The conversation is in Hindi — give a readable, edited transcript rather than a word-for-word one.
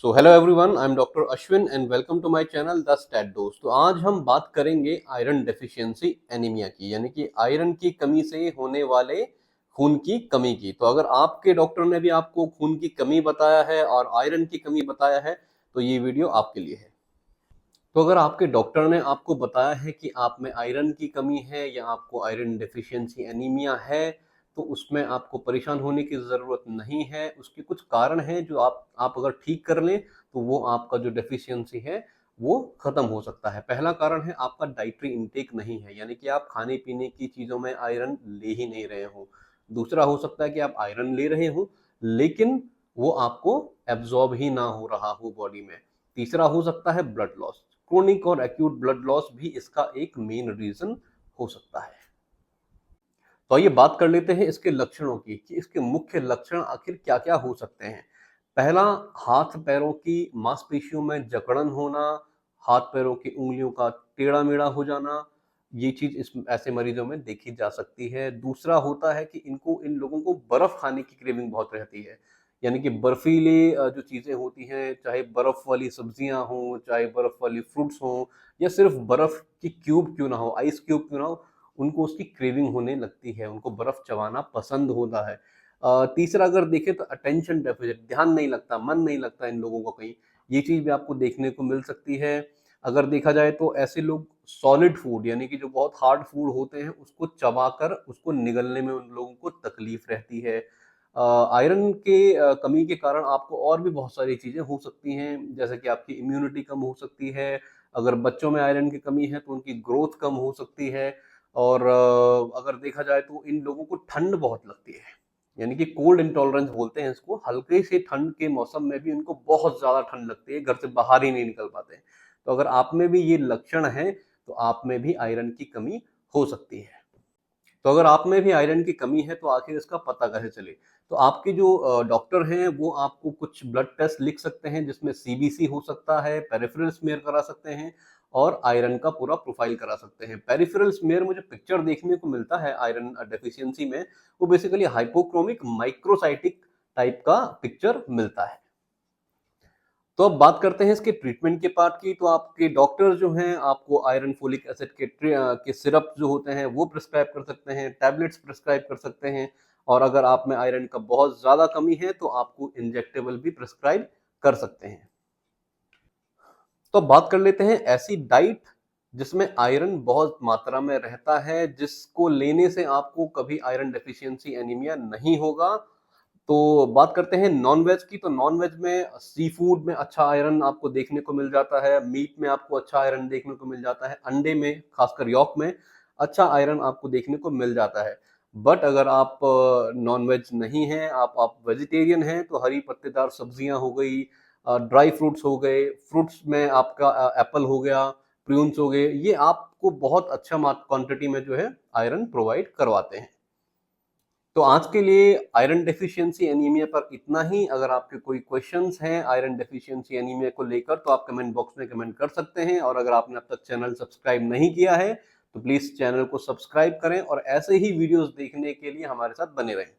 So hello everyone, I am doctor Ashwin and welcome to my channel the stat dose. तो आज हम बात करेंगे आयरन डेफिशिएंसी एनीमिया की, यानी कि आयरन की कमी से होने वाले खून की कमी की। तो अगर आपके डॉक्टर ने भी आपको खून की कमी बताया है और आयरन की कमी बताया है तो ये वीडियो आपके लिए है। तो अगर आपके डॉक्टर ने आपको बताया है कि आप में आयरन की कमी है या आपको आयरन डेफिशिएंसी एनीमिया है, तो उसमें आपको परेशान होने की ज़रूरत नहीं है। उसके कुछ कारण हैं जो आप अगर ठीक कर लें तो वो आपका जो डेफिशिएंसी है वो ख़त्म हो सकता है। पहला कारण है आपका डाइटरी इनटेक नहीं है, यानी कि आप खाने-पीने की चीज़ों में आयरन ले ही नहीं रहे हो। दूसरा हो सकता है कि आप आयरन ले रहे हो लेकिन वो आपको एब्ज़ॉर्ब ही ना हो रहा हो बॉडी में। तीसरा हो सकता है ब्लड लॉस। क्रोनिक और एक्यूट ब्लड लॉस भी इसका एक मेन रीजन हो सकता है। तो आइए बात कर लेते हैं इसके लक्षणों की कि इसके मुख्य लक्षण आखिर क्या-क्या हो सकते हैं। पहला, हाथ पैरों की मांसपेशियों में जकड़न होना, हाथ पैरों की उंगलियों का टेढ़ा-मेढ़ा हो जाना, ये चीज इस ऐसे मरीजों में देखी जा सकती है। दूसरा होता है कि इन लोगों को बर्फ खाने की क्रेविंग बहुत रहती है, यानी कि बर्फीले जो चीजें होती हैं, चाहे बर्फ वाली सब्जियां हों, चाहे बर्फ वाली फ्रूट्स हों, या सिर्फ बर्फ की क्यूब क्यों ना हो, आइस क्यूब क्यों ना हो, उनको उसकी क्रेविंग होने लगती है, उनको बर्फ चबाना पसंद होता है। तीसरा अगर देखें तो अटेंशन डेफिसिट, ध्यान नहीं लगता, मन नहीं लगता इन लोगों को कहीं, ये चीज़ भी आपको देखने को मिल सकती है। अगर देखा जाए तो ऐसे लोग सॉलिड फूड, यानी कि जो बहुत हार्ड फूड होते हैं, उसको चबाकर उसको निगलने में उन लोगों को तकलीफ रहती है। आयरन के कमी के कारण आपको और भी बहुत सारी चीज़ें हो सकती हैं, जैसे कि आपकी इम्यूनिटी कम हो सकती है। अगर बच्चों में आयरन की कमी है तो उनकी ग्रोथ कम हो सकती है। और अगर देखा जाए तो इन लोगों को ठंड बहुत लगती है, यानी कि कोल्ड इंटॉलरेंस बोलते हैं इसको। हल्के से ठंड के मौसम में भी इनको बहुत ज्यादा ठंड लगती है, घर से बाहर ही नहीं निकल पाते हैं। तो अगर आप में भी ये लक्षण है तो आप में भी आयरन की कमी हो सकती है। तो अगर आप में भी आयरन की कमी है तो आखिर इसका पता कैसे चले? तो आपके जो डॉक्टर हैं वो आपको कुछ ब्लड टेस्ट लिख सकते हैं, जिसमें सीबीसी हो सकता है, पेरिफेरल स्मीयर करा सकते हैं और आयरन का पूरा प्रोफाइल करा सकते हैं। पेरिफेरल स्मीयर में जो पिक्चर देखने को मिलता है आयरन डेफिशिएंसी में, वो बेसिकली हाइपोक्रोमिक माइक्रोसाइटिक टाइप का पिक्चर मिलता है। तो अब बात करते हैं इसके ट्रीटमेंट के पार्ट की। तो आपके डॉक्टर जो हैं आपको आयरन फोलिक एसिड के सिरप जो होते हैं वो प्रिस्क्राइब कर सकते हैं, टैबलेट्स प्रिस्क्राइब कर सकते हैं, और अगर आप में आयरन का बहुत ज़्यादा कमी है तो आपको इंजेक्टेबल भी प्रिस्क्राइब कर सकते हैं। तो अब बात कर लेते हैं ऐसी डाइट जिसमें आयरन बहुत मात्रा में रहता है, जिसको लेने से आपको कभी आयरन डेफिशिएंसी एनीमिया नहीं होगा। तो बात करते हैं नॉन-वेज की। तो नॉन-वेज में सी फूड में अच्छा आयरन आपको देखने को मिल जाता है, मीट में आपको अच्छा आयरन देखने को मिल जाता है, अंडे में, खासकर यॉक में अच्छा आयरन आपको देखने को मिल जाता है। बट अगर आप नॉन-वेज नहीं हैं, आप वेजिटेरियन हैं, तो हरी पत्तेदार सब्जियां हो गई, ड्राई फ्रूट्स हो गए, फ्रूट्स में आपका एप्पल हो गया, प्रून्स हो गए, ये आपको बहुत अच्छा क्वांटिटी में जो है आयरन प्रोवाइड करवाते हैं। तो आज के लिए आयरन डेफिशिएंसी एनीमिया पर इतना ही। अगर आपके कोई क्वेश्चंस हैं आयरन डेफिशिएंसी एनीमिया को लेकर तो आप कमेंट बॉक्स में कमेंट कर सकते हैं, और अगर आपने अब तक चैनल सब्सक्राइब नहीं किया है तो प्लीज चैनल को सब्सक्राइब करें और ऐसे ही वीडियोस देखने के लिए हमारे साथ बने रहें।